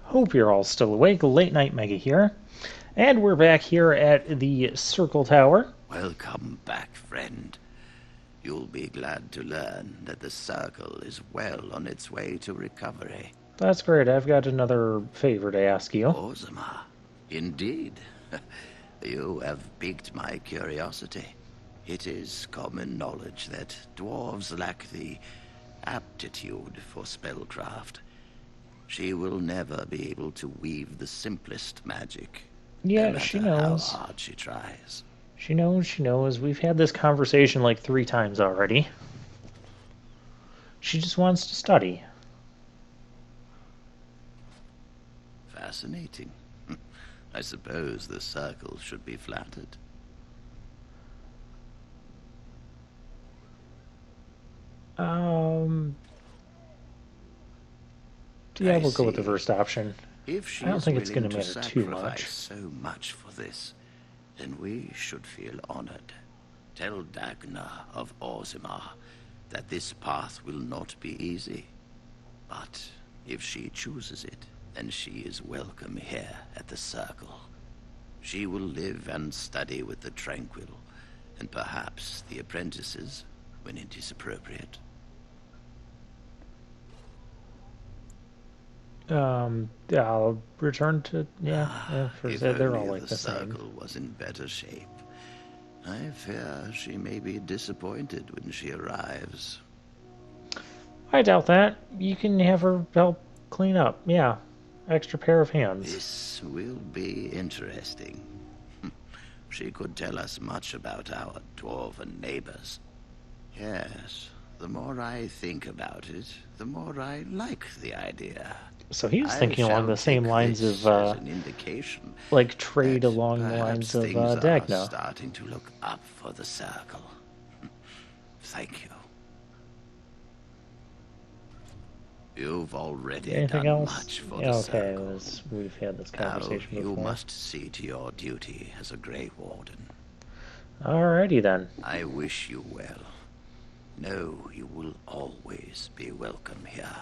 Hope you're all still awake. Late Night Mega here. And we're back here at the Circle Tower. Welcome back, friend. You'll be glad to learn that the Circle is well on its way to recovery. That's great. I've got another favor to ask you. Ozma, indeed. You have piqued my curiosity. It is common knowledge that dwarves lack the aptitude for spellcraft. She will never be able to weave the simplest magic, no Yeah, she matter how knows. hard she tries. She knows, she knows. We've had this conversation like 3 times already. She just wants to study. Fascinating. I suppose the Circle should be flattered. Um... Yeah, I we'll go with the see. first option. If she I don't is think it's willing going to to matter too sacrifice much. so much for this, then we should feel honored. Tell Dagna of Orzammar that this path will not be easy. But if she chooses it, then she is welcome here at the Circle. She will live and study with the Tranquil, and perhaps the apprentices, when it is appropriate. I'll return to... Yeah, for If they're all only like the the same. Circle was in better shape. I fear she may be disappointed when she arrives. I doubt that. You can have her help clean up. Yeah. Extra pair of hands. This will be interesting. She could tell us much about our dwarven neighbors. Yes, the more I think about it, the more I like the idea. So he was I thinking along shall the same take lines this as of, an indication like, trade that along the lines perhaps of things are Dagna. starting to look up for the Circle. Thank you. You've already Anything done else? much for Yeah, the okay, Circle. we've had this Now conversation you before. must see to your duty as a Grey Warden. Alrighty then. I wish you well. Know you will always be welcome here.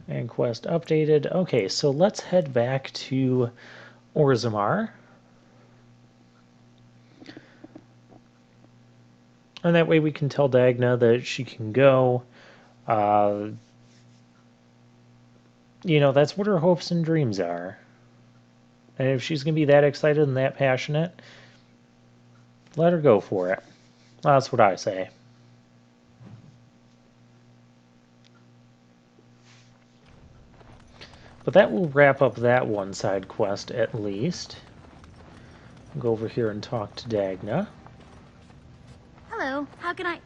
And quest updated. Okay, so let's head back to Orzammar. And that way we can tell Dagna that she can go. Uh, that's what her hopes and dreams are. And if she's going to be that excited and that passionate, let her go for it. That's what I say. But that will wrap up that one side quest at least. I'll go over here and talk to Dagna. Hello, how can I...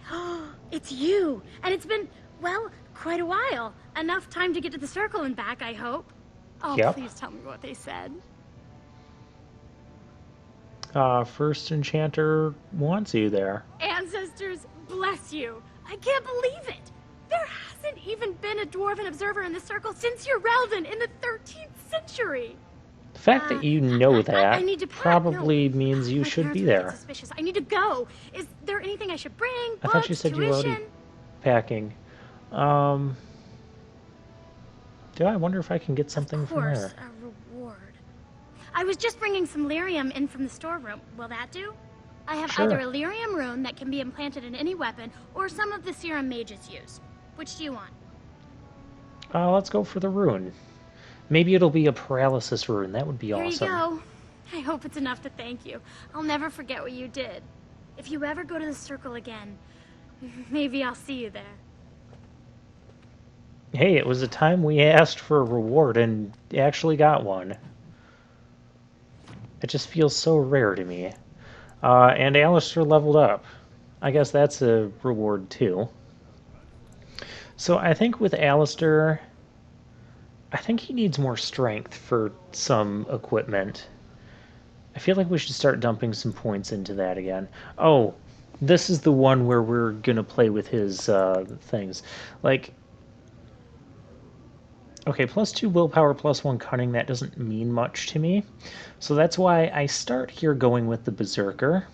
It's you! And it's been, well, quite a while. Enough time to get to the Circle and back, I hope. Oh, Yep. please tell me what they said. First Enchanter wants you there. Ancestors, bless you. I can't believe it. There hasn't even been a Dwarven observer in the Circle since Urelden in the 13th century. The fact that you know that I need to pack. probably No. means you My should parents be would get there. suspicious. I need to go. Is there anything I should bring? I thought you Books, said you were already tuition? packing. Do I wonder if I can get something Of from course, there? a reward. I was just bringing some lyrium in from the storeroom. Will that do? I have Sure. either a lyrium rune that can be implanted in any weapon, or some of the serum mages use. Which do you want? Let's go for the rune. Maybe it'll be a paralysis rune. That would be Here awesome. you go. I hope it's enough to thank you. I'll never forget what you did. If you ever go to the Circle again, maybe I'll see you there. Hey, it was a time we asked for a reward and actually got one. It just feels so rare to me. And Alistair leveled up. I guess that's a reward too. So I think with Alistair, I think he needs more strength for some equipment. I feel like we should start dumping some points into that again. Oh, this is the one where we're going to play with his things. Like, okay, +2 willpower, +1 cunning, that doesn't mean much to me. So that's why I start here going with the Berserker.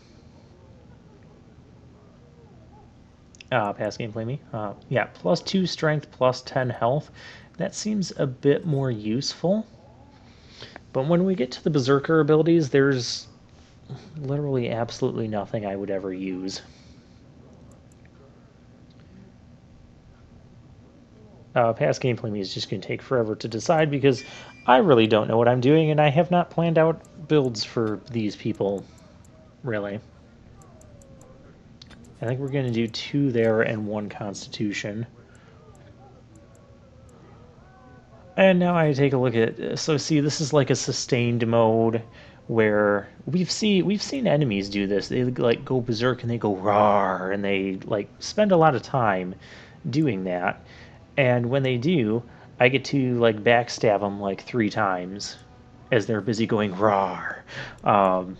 Past gameplay me. Yeah, plus 2 strength, plus 10 health. That seems a bit more useful. But when we get to the Berserker abilities, there's literally absolutely nothing I would ever use. Past gameplay me is just going to take forever to decide because I really don't know what I'm doing and I have not planned out builds for these people, really. I think we're going to do 2 there and 1 Constitution. And now I take a look at, so see, this is like a sustained mode where we've seen enemies do this. They like go berserk and they go roar and they like spend a lot of time doing that. And when they do, I get to like backstab them like 3 times as they're busy going roar. And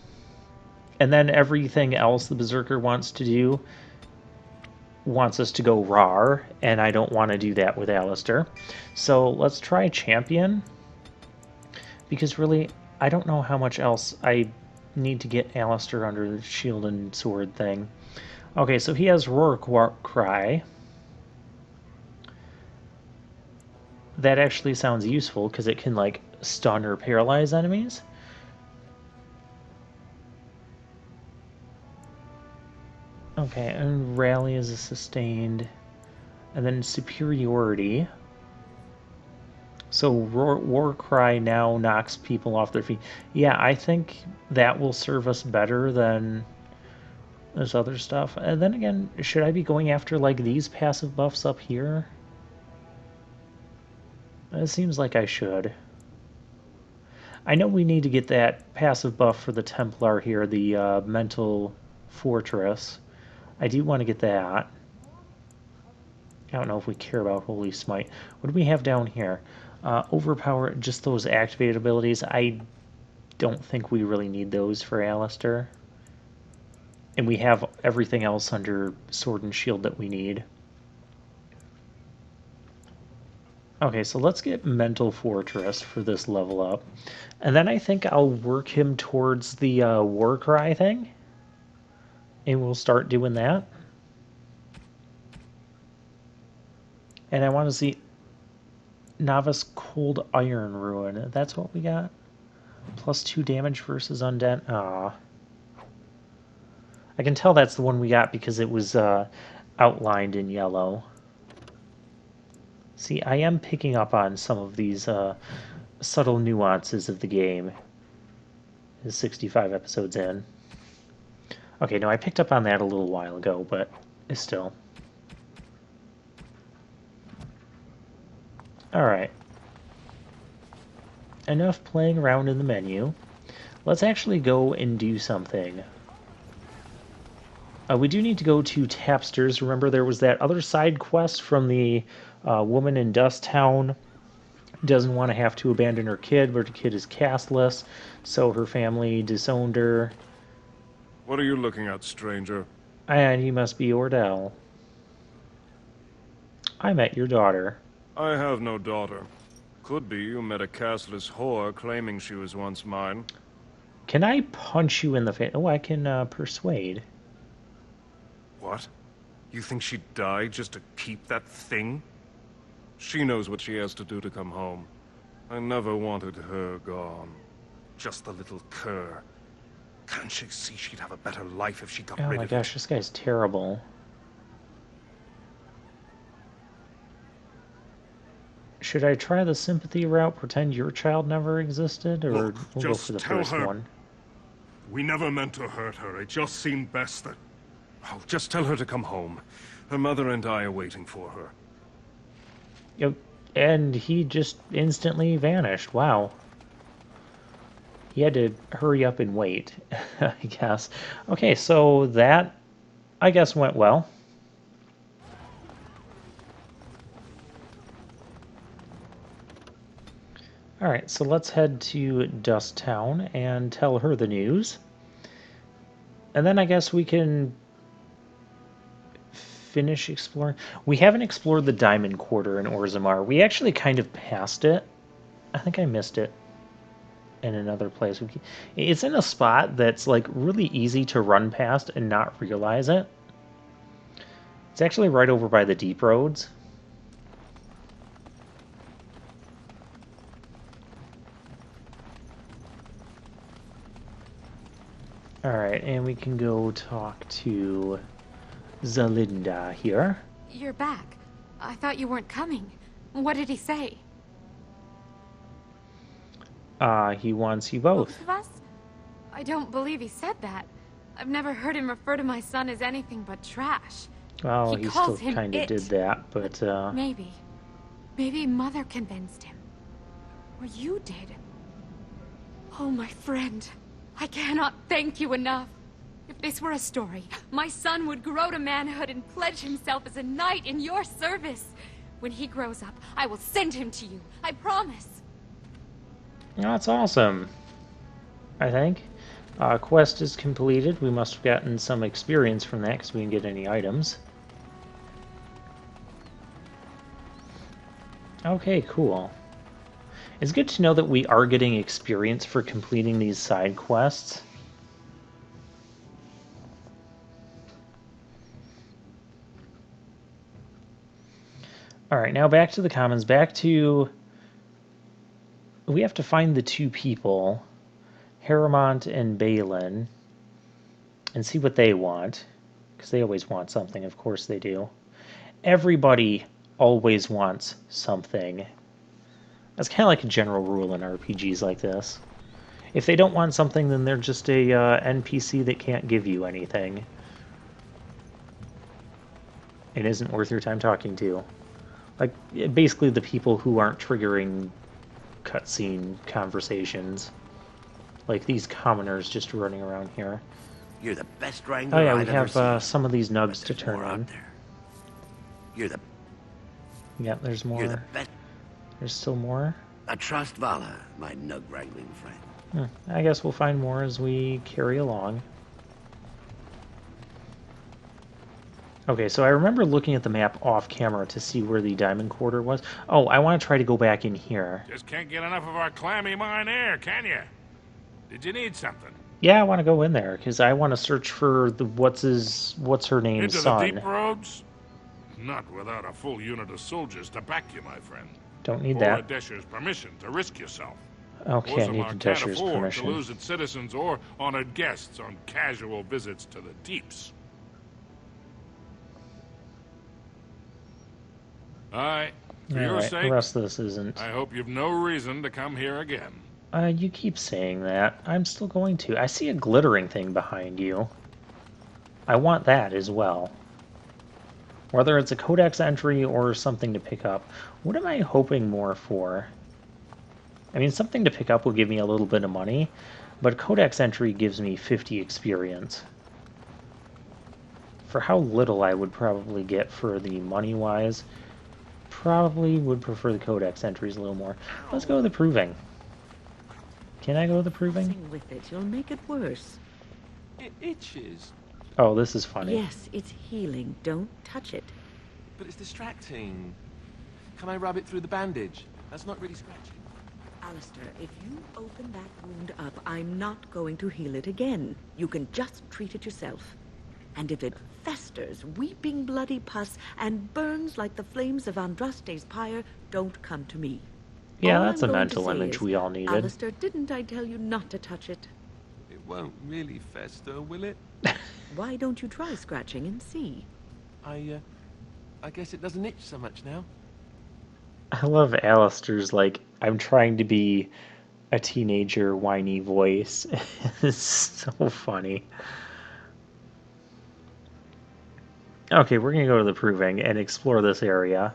then everything else the berserker wants to do wants us to go rar, and I don't want to do that with Alistair. So let's try champion, because really I don't know how much else I need to get Alistair under the shield and sword thing. Okay, so he has Roar Cry. That actually sounds useful because it can like stun or paralyze enemies. Okay, and Rally is a sustained. And then Superiority. So War Cry now knocks people off their feet. Yeah, I think that will serve us better than this other stuff. And then again, should I be going after like these passive buffs up here? It seems like I should. I know we need to get that passive buff for the Templar here, the Mental Fortress. I do want to get that. I don't know if we care about Holy Smite. What do we have down here? Overpower, just those activated abilities. I don't think we really need those for Alistair. And we have everything else under Sword and Shield that we need. Okay, so let's get Mental Fortress for this level up. And then I think I'll work him towards the War Cry thing. And we'll start doing that. And I want to see Novice Cold Iron Ruin. That's what we got? Plus 2 damage versus Undead. Ah, I can tell that's the one we got because it was outlined in yellow. See, I am picking up on some of these subtle nuances of the game. It's 65 episodes in. Okay, no, I picked up on that a little while ago, but still. Alright. Enough playing around in the menu. Let's actually go and do something. We do need to go to Tapsters. Remember, there was that other side quest from the woman in Dust Town. Doesn't want to have to abandon her kid, but her kid is castless, so her family disowned her. What are you looking at, stranger? And you must be Ordell. I met your daughter. I have no daughter. Could be you met a castless whore claiming she was once mine. Can I punch you in the face? Oh, I can persuade. What? You think she'd die just to keep that thing? She knows what she has to do to come home. I never wanted her gone. Just the little cur. Can't she see she'd have a better life if she got rid of it? Oh my gosh, this guy's terrible. Should I try the sympathy route, pretend your child never existed, or Look, we'll go just for the tell first her. one? We never meant to hurt her. It just seemed best that... Oh, just tell her to come home. Her mother and I are waiting for her. Yep. And he just instantly vanished. Wow. He had to hurry up and wait, I guess. Okay, so that, I guess, went well. Alright, so let's head to Dust Town and tell her the news. And then I guess we can finish exploring. We haven't explored the Diamond Quarter in Orzammar. We actually kind of passed it. I think I missed it in another place. It's in a spot that's like really easy to run past and not realize it. It's actually right over by the deep roads. Alright, and we can go talk to Zalinda here. You're back. I thought you weren't coming. What did he say? He wants you both. Both of us? I don't believe he said that. I've never heard him refer to my son as anything but trash. Well, He he still calls him kind of it. did that, but, Maybe. Maybe Mother convinced him. Or you did. Oh, my friend. I cannot thank you enough. If this were a story, my son would grow to manhood and pledge himself as a knight in your service. When he grows up, I will send him to you. I promise. that's awesome. I think. Quest is completed. We must have gotten some experience from that because we didn't get any items. Okay, cool. It's good to know that we are getting experience for completing these side quests. Alright, now back to the commons. Back to... We have to find the two people, Harrimont and Balin, and see what they want. Because they always want something, of course they do. Everybody always wants something. That's kind of like a general rule in RPGs like this. If they don't want something, then they're just a NPC that can't give you anything. It isn't worth your time talking to. Like, basically the people who aren't triggering cutscene conversations. Like these commoners just running around here. You're the best wrangler Oh yeah, we I've ever have seen. some of these But nugs to there's turn more out on. there. You're the Yep, there's You're the more. best. There's still more. I trust Vala, my nug wrangling friend. I guess we'll find more as we carry along. Okay, so I remember looking at the map off camera to see where the diamond quarter was. Oh, I want to try to go back in here. Just can't get enough of our clammy mine air, can you? Did you need something? Yeah, I want to go in there because I want to search for the what's her name's Into the son. deep roads? Not without a full unit of soldiers to back you, my friend. Don't need Or that. Adesher's permission to risk yourself. Okay, I need Orzammar the can't Desher's afford permission. to lose its citizens or honored guests on casual visits to the deeps. Aye, for your Alright, sake, the rest of this isn't. I hope you've no reason to come here again. You keep saying that. I'm still going to. I see a glittering thing behind you. I want that as well. Whether it's a codex entry or something to pick up. What am I hoping more for? I mean, something to pick up will give me a little bit of money, but codex entry gives me 50 experience. For how little I would probably get for the money-wise, probably would prefer the codex entries a little more. Let's go with the proving. Can I go with the proving? Messing with it, you'll make it worse. It itches, Oh, this is funny. Yes, it's healing. Don't touch it. but it's distracting. Can I rub it through the bandage? That's not really scratching. Alistair, if you open that wound up, I'm not going to heal it again. You can just treat it yourself. And if it festers, weeping bloody pus, and burns like the flames of Andraste's pyre, don't come to me. Yeah, All that's I'm a going to mental say image is, we all needed. Alistair, didn't I tell you not to touch it? It won't really fester, will it? Why don't you try scratching and see? I guess it doesn't itch so much now. I love Alistair's, like, I'm trying to be a teenager whiny voice. It's so funny. Okay, we're gonna go to the proving and explore this area.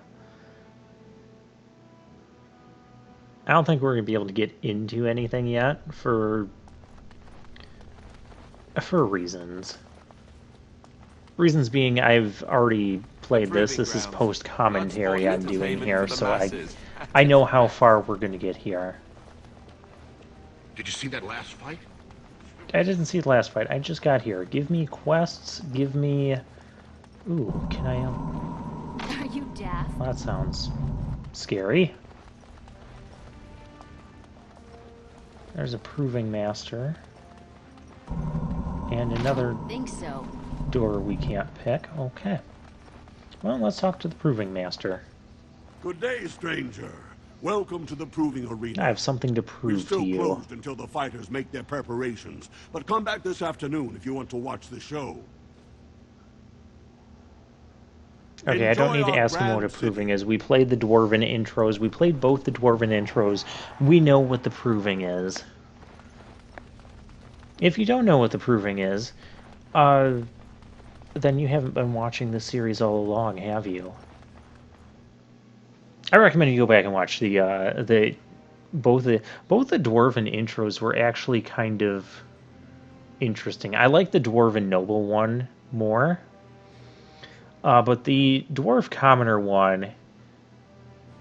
I don't think we're gonna be able to get into anything yet for reasons. Reasons being I've already played this. This is post commentary I'm doing here, so I know how far we're gonna get here. Did you see that last fight? I didn't see the last fight. I just got here. Give me quests. Give me. Ooh, can I? Are you deaf? Well, that sounds scary. There's a proving master. And another Think so. door we can't pick. Okay. Well, let's talk to the Proving Master. Good day, stranger. Welcome to the Proving Arena. I have something to We're prove still to you. closed until the fighters make their preparations, but come back this afternoon if you want to watch the show. Okay, I don't Enjoy need to our ask him what a grand proving city. is. We played the Dwarven intros. We played both the Dwarven intros. We know what the proving is. If you don't know what the proving is, then you haven't been watching the series all along, have you? I recommend you go back and watch both the Dwarven intros were actually kind of interesting. I like the Dwarven Noble one more. But the Dwarf Commoner one,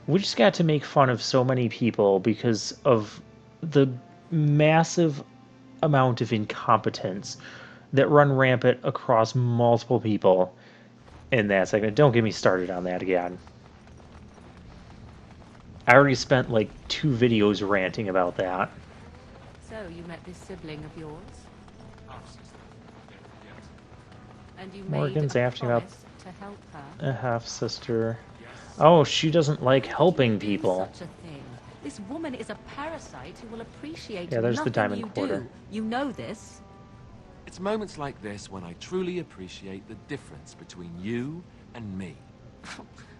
we just got to make fun of so many people because of the massive amount of incompetence that run rampant across multiple people in that segment. Don't get me started on that again. I already spent like 2 videos ranting about that. So, you met this sibling of yours? And you Morgan's made a asking about promise to help her? a half-sister. Oh, she doesn't like helping Do people. such a thing. This woman is a parasite who will appreciate Yeah, there's the nothing diamond you quarter. do. You know this. It's moments like this when I truly appreciate the difference between you and me.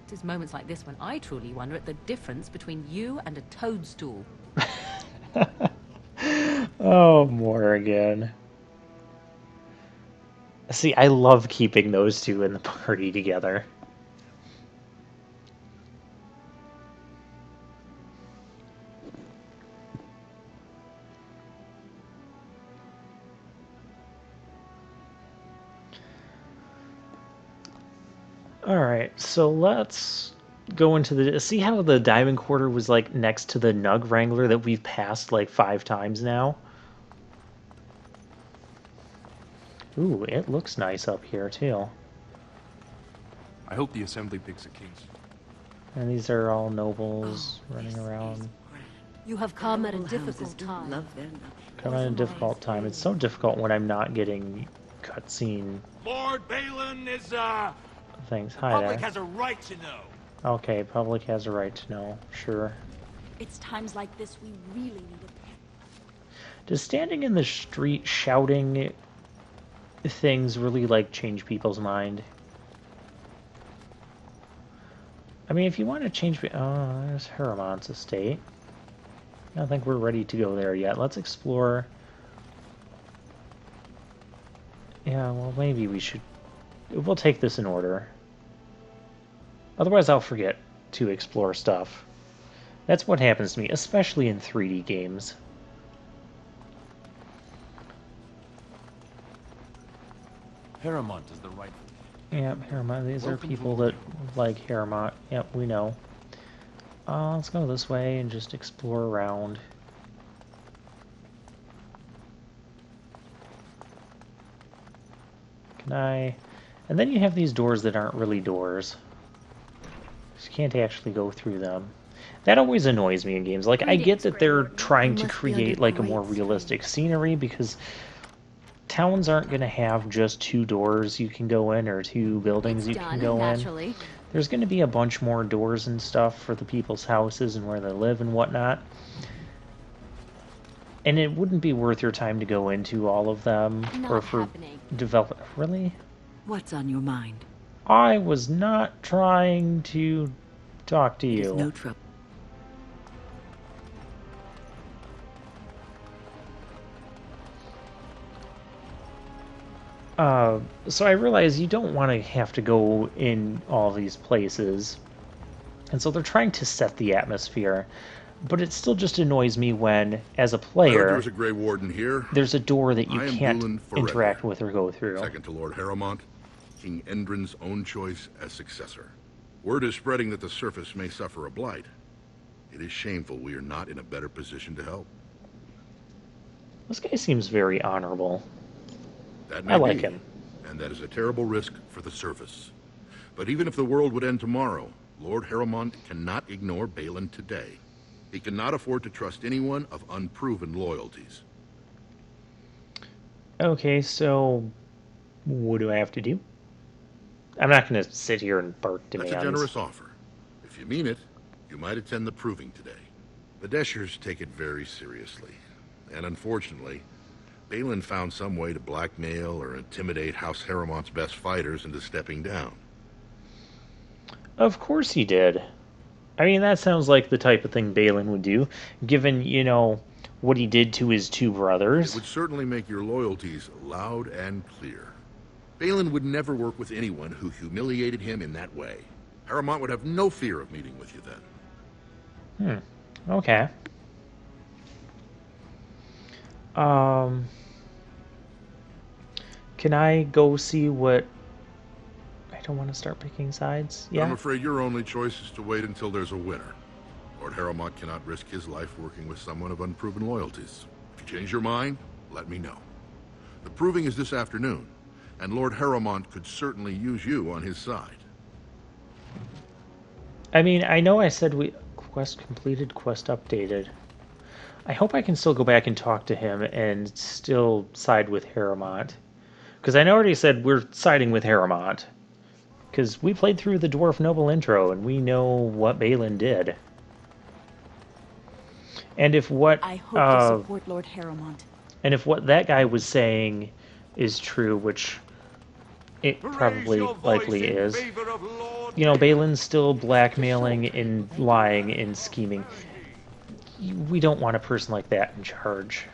It is moments like this when I truly wonder at the difference between you and a toadstool. Oh, Morgan. See, I love keeping those two in the party together. Alright, so let's go into the... See how the Diamond Quarter was, like, next to the Nug Wrangler that we've passed, like, 5 times now? Ooh, it looks nice up here, too. I hope the assembly picks a king. And these are all nobles running around. You have come at a Noble difficult houses do time. love their nuts. Come at a difficult time. It's so difficult when I'm not getting cutscene Lord Balin is, things. Hi public there. has a right to know. Okay, public has a right to know. Sure. It's times like this we really need a Does standing in the street shouting things really, like, change people's mind? I mean, if you want to change... Oh, there's Haramont's estate. I don't think we're ready to go there yet. Let's explore... Yeah, well, maybe we should... We'll take this in order. Otherwise, I'll forget to explore stuff. That's what happens to me, especially in 3D games. Paramount is the rightful. Yep, Haramont. These are people that like Haramont. Yep, we know. Let's go this way and just explore around. Can I... And then you have these doors that aren't really doors. You can't actually go through them. That always annoys me in games. Like, I get that they're trying to create, like, a more realistic scenery, because towns aren't going to have just 2 doors you can go in, or 2 buildings you can go in. There's going to be a bunch more doors and stuff for the people's houses and where they live and whatnot. And it wouldn't be worth your time to go into all of them, or for develop... Really? What's on your mind? I was not trying to talk to you. There's no trouble. So I realize you don't want to have to go in all these places. And so they're trying to set the atmosphere. But it still just annoys me when, as a player, There's a Grey Warden here. there's a door that you I am can't Bulin Forever, interact with or go through. Second to Lord Haramont, King Endrin's own choice as successor. Word is spreading that the surface may suffer a blight. It is shameful we are not in a better position to help. This guy seems very honorable. That may I like be, him. and that is a terrible risk for the surface. But even if the world would end tomorrow, Lord Haramont cannot ignore Balin today. He cannot afford to trust anyone of unproven loyalties. Okay, so what do I have to do? I'm not going to sit here and bark That's demands. a generous offer. If you mean it, you might attend the proving today. The Deschers take it very seriously. And unfortunately, Balin found some way to blackmail or intimidate House Harrowmont's best fighters into stepping down. Of course he did. I mean, that sounds like the type of thing Balin would do, given, you know, what he did to his two brothers. It would certainly make your loyalties loud and clear. Balin would never work with anyone who humiliated him in that way. Harrowmont would have no fear of meeting with you then. Okay. Can I go see what... I don't want to start picking sides. Yeah? I'm afraid your only choice is to wait until there's a winner. Lord Harrowmont cannot risk his life working with someone of unproven loyalties. If you change your mind, let me know. The proving is this afternoon, and Lord Harrowmont could certainly use you on his side. I mean, I know I said we... Quest completed, quest updated. I hope I can still go back and talk to him and still side with Harrowmont. Because I already said we're siding with Harrowmont. Because we played through the Dwarf Noble intro, and we know what Balin did. And if what... I hope to support Lord Harrowmont. And if what that guy was saying is true, which it probably likely is, you know, Balin's still blackmailing and lying and scheming. We don't want a person like that in charge.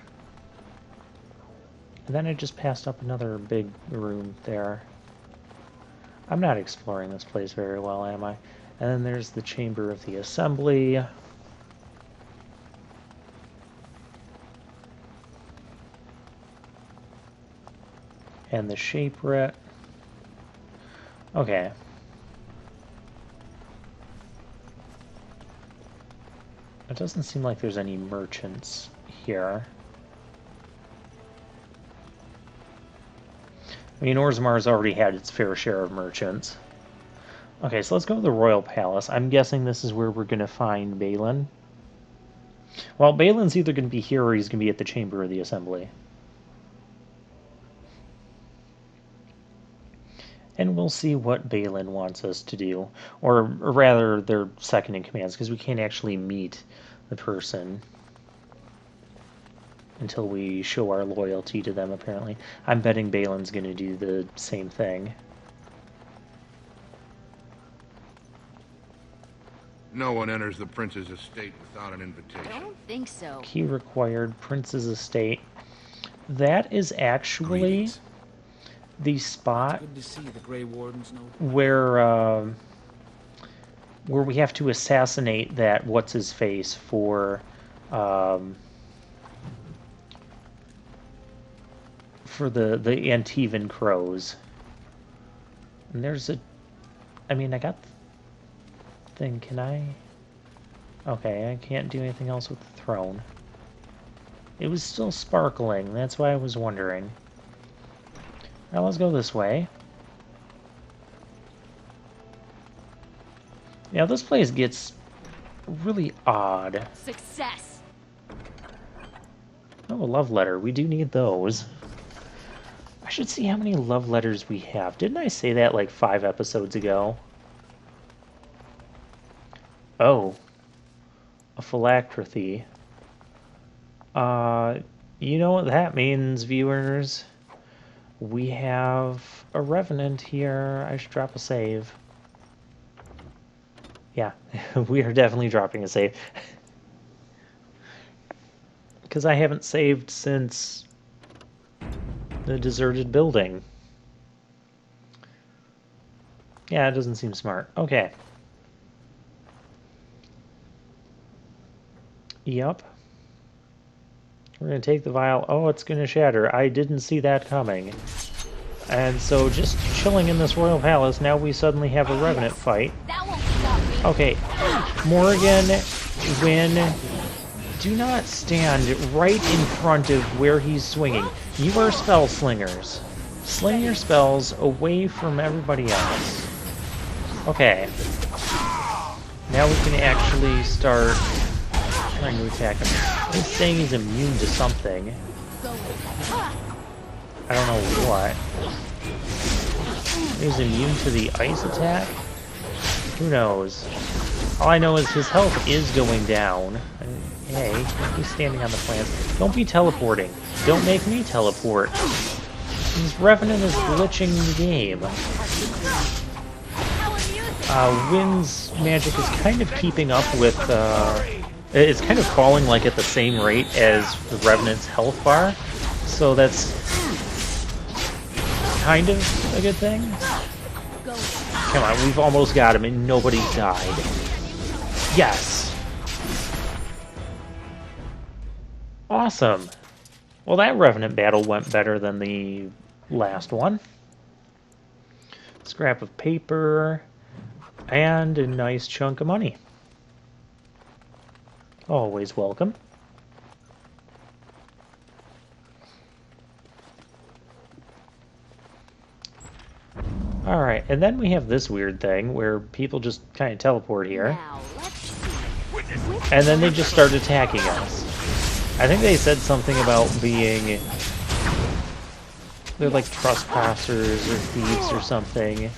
And then I just passed up another big room there. I'm not exploring this place very well, am I? And then there's the Chamber of the Assembly. And the Shaperate. Okay. It doesn't seem like there's any merchants here. I mean, Orzammar's already had its fair share of merchants. Okay, so let's go to the Royal Palace. I'm guessing this is where we're going to find Balin. Well, Balin's either going to be here or he's going to be at the Chamber of the Assembly. And we'll see what Balin wants us to do. Or rather, their second in commands, because we can't actually meet the person until we show our loyalty to them, apparently. I'm betting Balin's going to do the same thing. No one enters the prince's estate without an invitation. I don't think so. Key required, Prince's Estate. That is actually... Greetings. The spot Good to see the Grey Warden's note. where we have to assassinate that what's-his-face for the Antivan Crows. And there's a... I mean, I got the thing. Can I... Okay, I can't do anything else with the throne. It was still sparkling. That's why I was wondering. Now let's go this way. Yeah, this place gets really odd. Success. Oh, a love letter. We do need those. I should see how many love letters we have. Didn't I say that like 5 episodes ago? Oh. A phylactery. You know what that means, viewers? We have a revenant here. I should drop a save. Yeah, we are definitely dropping a save. Because I haven't saved since the deserted building. Yeah, it doesn't seem smart. Okay. Yup. We're going to take the vial. Oh, it's going to shatter. I didn't see that coming. And so just chilling in this royal palace, now we suddenly have a revenant fight. Okay, Morrigan, Wynne, do not stand right in front of where he's swinging. You are spell slingers. Sling your spells away from everybody else. Okay. Now we can actually start trying to attack him. He's saying he's immune to something. I don't know what. He's immune to the ice attack? Who knows? All I know is his health is going down. Hey, he's standing on the plants. Don't be teleporting. Don't make me teleport. This Revenant is glitching the game. Wind's magic is kind of keeping up with, it's kind of falling like at the same rate as the Revenant's health bar, so that's kind of a good thing. Come on, we've almost got him and nobody died. Yes! Awesome! Well, that Revenant battle went better than the last one. Scrap of paper, and a nice chunk of money. Always welcome. Alright, and then we have this weird thing where people just kind of teleport here. And then they just start attacking us. I think they said something about being... they're like trespassers or thieves or something.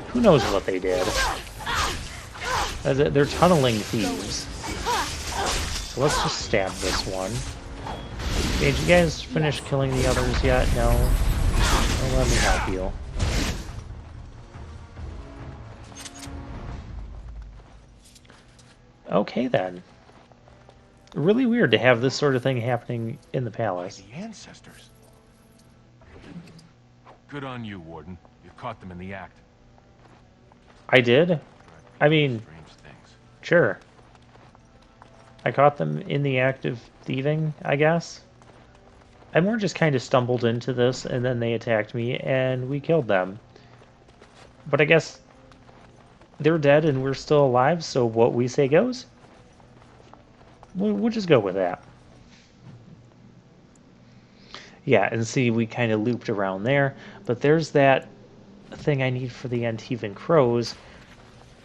Who knows what they did? They're tunneling thieves. So let's just stab this one. Okay, did you guys finish killing the others yet? No? Well, let me help you. Okay then. Really weird to have this sort of thing happening in the palace. The ancestors. Good on you, Warden. You caught them in the act. I did? I mean, sure. I caught them in the act of thieving, I guess. I more just kind of stumbled into this, and then they attacked me, and we killed them. But I guess they're dead and we're still alive, so what we say goes. We'll just go with that. Yeah, and see, we kind of looped around there, but there's that thing I need for the Antivan Crows,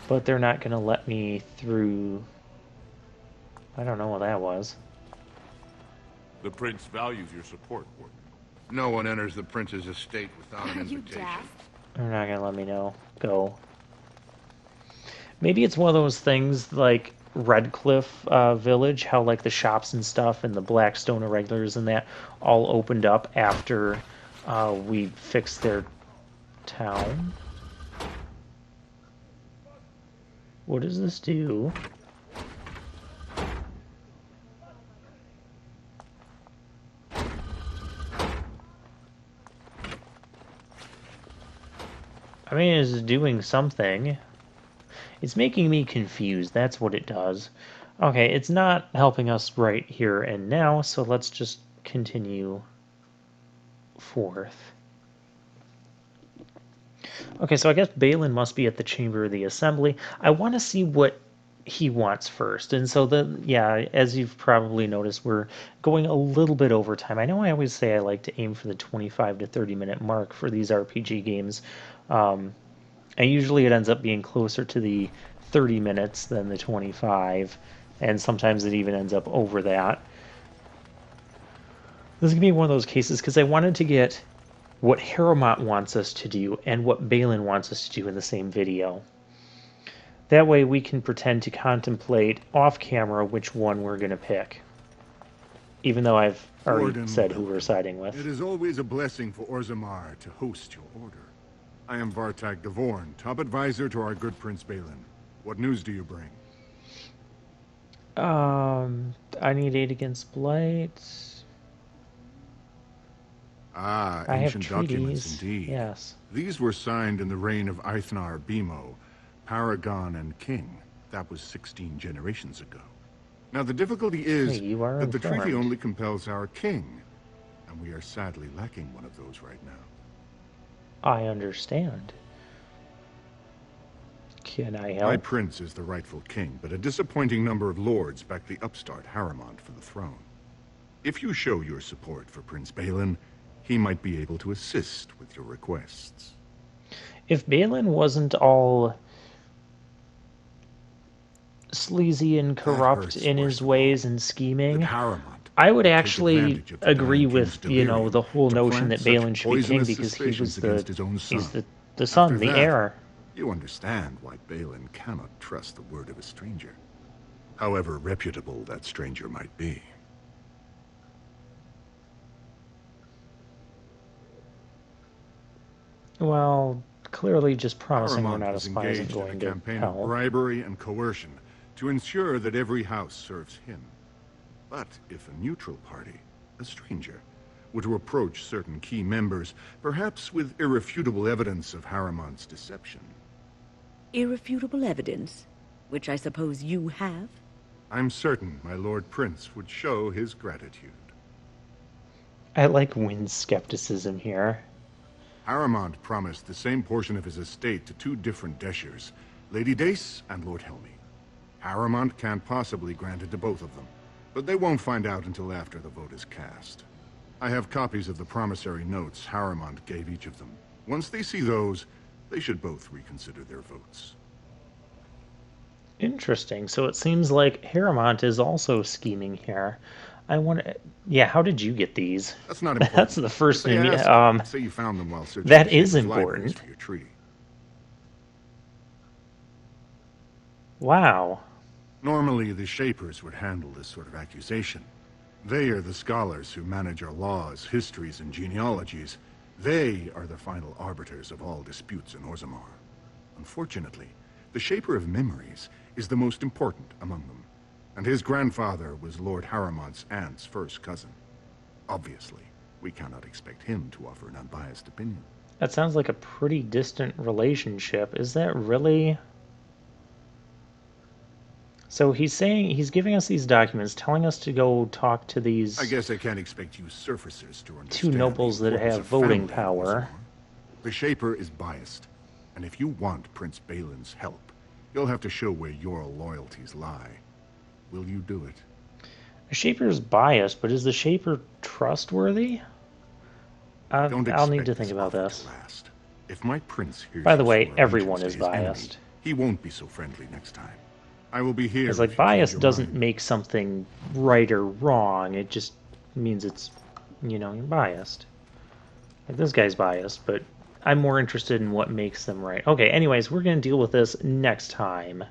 but they're not going to let me through. I don't know what that was. The prince values your support, Warden. No one enters the prince's estate without an invitation. They're not going to let me know. Go. Maybe it's one of those things like Redcliffe Village, how like the shops and stuff and the Blackstone Irregulars and that all opened up after we fixed their town. What does this do? I mean, it's doing something. It's making me confused. That's what it does. Okay, it's not helping us right here and now, so let's just continue forth. Okay, so I guess Balin must be at the Chamber of the Assembly. I want to see what he wants first. And so, yeah, as you've probably noticed, we're going a little bit over time. I know I always say I like to aim for the 25 to 30 minute mark for these RPG games. And usually it ends up being closer to the 30 minutes than the 25, and sometimes it even ends up over that. This is going to be one of those cases because I wanted to get what Harrowmont wants us to do and what Balin wants us to do in the same video. That way we can pretend to contemplate off camera which one we're going to pick. Even though I've already said who we're siding with. It is always a blessing for Orzammar to host your order. I am Vartag Devorn, top advisor to our good Prince Balin. What news do you bring? I need aid against blight. Ah, I ancient have treaties. documents indeed. Yes. These were signed in the reign of Eithnar Bimo, Paragon and King. That was 16 generations ago. Now the difficulty is that the treaty only compels our king, and we are sadly lacking one of those right now. I understand. Can I help? My prince is the rightful king, but a disappointing number of lords back the upstart Harrowmont for the throne. If you show your support for Prince Balin, he might be able to assist with your requests. If Balin wasn't all sleazy and corrupt in his ways and scheming, I would actually agree with, you know, the whole notion that Balin should be king because he was the son, the heir. You understand why Balin cannot trust the word of a stranger, however reputable that stranger might be. Well, clearly just promising we're Harrowmont not a was spy isn't engaged in going a to campaign help. of bribery and coercion to ensure that every house serves him. But if a neutral party, a stranger, were to approach certain key members, perhaps with irrefutable evidence of Harrowmont's deception. Irrefutable evidence? Which I suppose you have? I'm certain my Lord Prince would show his gratitude. I like Wynn's skepticism here. Harrowmont promised the same portion of his estate to two different Deshers, Lady Dace and Lord Helmy. Harrowmont can't possibly grant it to both of them, but they won't find out until after the vote is cast. I have copies of the promissory notes Harrowmont gave each of them. Once they see those, they should both reconsider their votes. Interesting. So it seems like Harrowmont is also scheming here. I wonder... Yeah, how did you get these? That's not important. That's the first thing. Say you found them while searching that is important. For your treaty. Wow. Normally, the Shapers would handle this sort of accusation. They are the scholars who manage our laws, histories, and genealogies. They are the final arbiters of all disputes in Orzammar. Unfortunately, the Shaper of Memories is the most important among them, and his grandfather was Lord Harrowmont's aunt's first cousin. Obviously, we cannot expect him to offer an unbiased opinion. That sounds like a pretty distant relationship. Is that really... So he's saying, he's giving us these documents, telling us to go talk to these... I guess I can't expect you surfacers to understand two nobles that have voting power. The Shaper is biased, and if you want Prince Balin's help, you'll have to show where your loyalties lie. Will you do it? The Shaper's biased, but is the Shaper trustworthy? I'll need to think about this. If my prince hears By the way, everyone is biased. Enemy, he won't be so friendly next time. I will be here. It's like bias doesn't make something right or wrong. It just means it's, you know, you're biased. Like this guy's biased, but I'm more interested in what makes them right. Okay, anyways, we're going to deal with this next time.